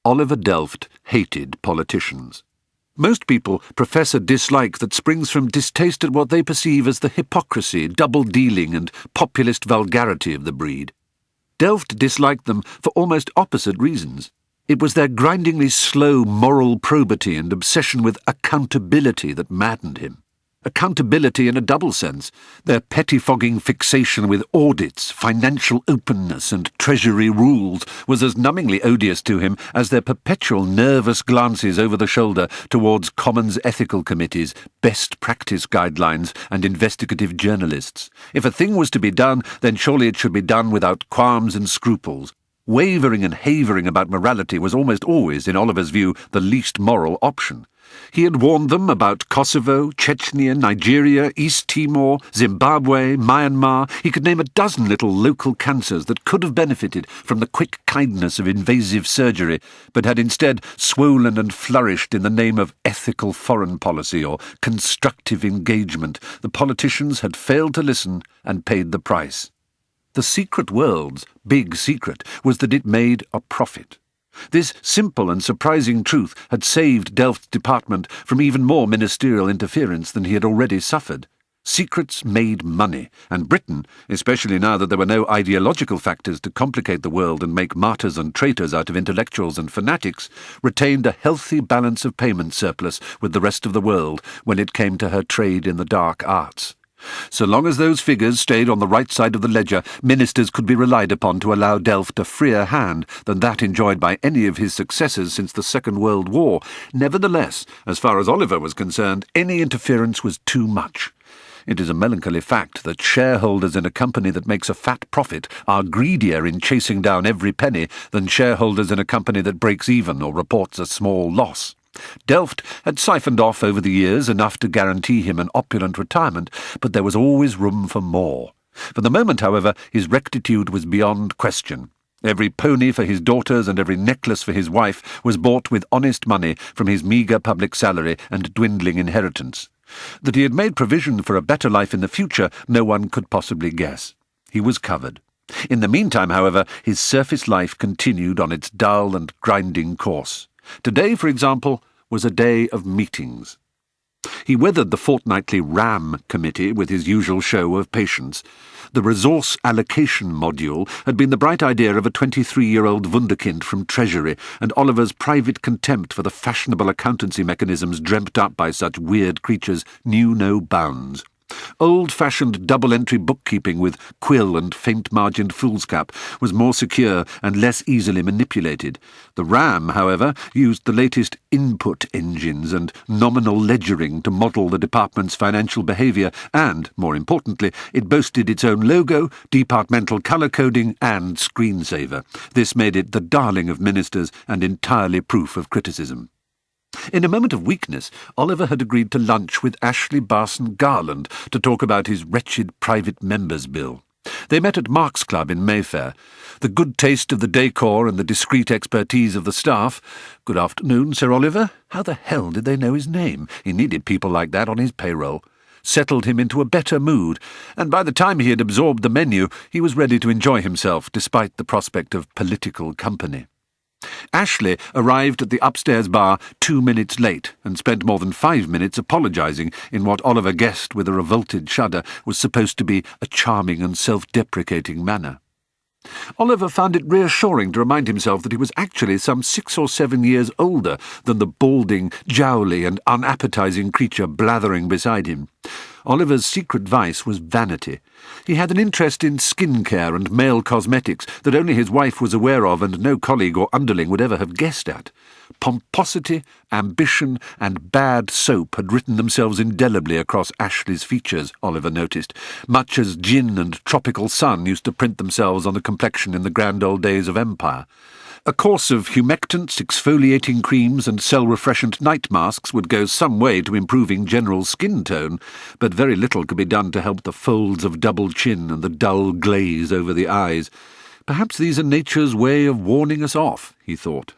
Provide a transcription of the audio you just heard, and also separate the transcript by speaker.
Speaker 1: Oliver Delft hated politicians. Most people profess a dislike that springs from distaste at what they perceive as the hypocrisy, double-dealing and populist vulgarity of the breed. Delft disliked them for almost opposite reasons. It was their grindingly slow moral probity and obsession with accountability that maddened him. Accountability in a double sense. Their pettifogging fixation with audits, financial openness and treasury rules was as numbingly odious to him as their perpetual nervous glances over the shoulder towards Commons ethical committees, best practice guidelines and investigative journalists. If a thing was to be done, then surely it should be done without qualms and scruples. Wavering and havering about morality was almost always, in Oliver's view, the least moral option. He had warned them about Kosovo, Chechnya, Nigeria, East Timor, Zimbabwe, Myanmar. He could name a dozen little local cancers that could have benefited from the quick kindness of invasive surgery, but had instead swollen and flourished in the name of ethical foreign policy or constructive engagement. The politicians had failed to listen and paid the price. The secret world's big secret was that it made a profit. This simple and surprising truth had saved Delft's department from even more ministerial interference than he had already suffered. Secrets made money, and Britain, especially now that there were no ideological factors to complicate the world and make martyrs and traitors out of intellectuals and fanatics, retained a healthy balance of payment surplus with the rest of the world when it came to her trade in the dark arts. So long as those figures stayed on the right side of the ledger, ministers could be relied upon to allow Delft a freer hand than that enjoyed by any of his successors since the Second World War. Nevertheless, as far as Oliver was concerned, any interference was too much. It is a melancholy fact that shareholders in a company that makes a fat profit are greedier in chasing down every penny than shareholders in a company that breaks even or reports a small loss. Delft had siphoned off over the years enough to guarantee him an opulent retirement, but there was always room for more. For the moment, however, his rectitude was beyond question. Every pony for his daughters and every necklace for his wife was bought with honest money from his meagre public salary and dwindling inheritance. That he had made provision for a better life in the future, no one could possibly guess. He was covered. In the meantime, however, his surface life continued on its dull and grinding course. Today, for example, was a day of meetings. He weathered the fortnightly RAM committee with his usual show of patience. The resource allocation module had been the bright idea of a 23-year-old wunderkind from Treasury, and Oliver's private contempt for the fashionable accountancy mechanisms dreamt up by such weird creatures knew no bounds. Old-fashioned double-entry bookkeeping with quill and faint-margined foolscap was more secure and less easily manipulated. The RAM, however, used the latest input engines and nominal ledgering to model the department's financial behaviour, and, more importantly, it boasted its own logo, departmental colour coding and screensaver. This made it the darling of ministers and entirely proof of criticism. In a moment of weakness, Oliver had agreed to lunch with Ashley Barson Garland to talk about his wretched private members' bill. They met at Mark's Club in Mayfair. The good taste of the decor and the discreet expertise of the staff— "Good afternoon, Sir Oliver." How the hell did they know his name? He needed people like that on his payroll. Settled him into a better mood, and by the time he had absorbed the menu, he was ready to enjoy himself despite the prospect of political company. Ashley arrived at the upstairs bar 2 minutes late and spent more than 5 minutes apologising in what Oliver guessed with a revolted shudder was supposed to be a charming and self-deprecating manner. Oliver found it reassuring to remind himself that he was actually some 6 or 7 years older than the balding, jowly and unappetising creature blathering beside him. Oliver's secret vice was vanity. He had an interest in skin care and male cosmetics that only his wife was aware of and no colleague or underling would ever have guessed at. Pomposity, ambition, and bad soap had written themselves indelibly across Ashley's features, Oliver noticed, much as gin and tropical sun used to print themselves on the complexion in the grand old days of empire. A course of humectants, exfoliating creams and cell-refreshant night masks would go some way to improving general skin tone, but very little could be done to help the folds of double chin and the dull glaze over the eyes. Perhaps these are nature's way of warning us off, he thought.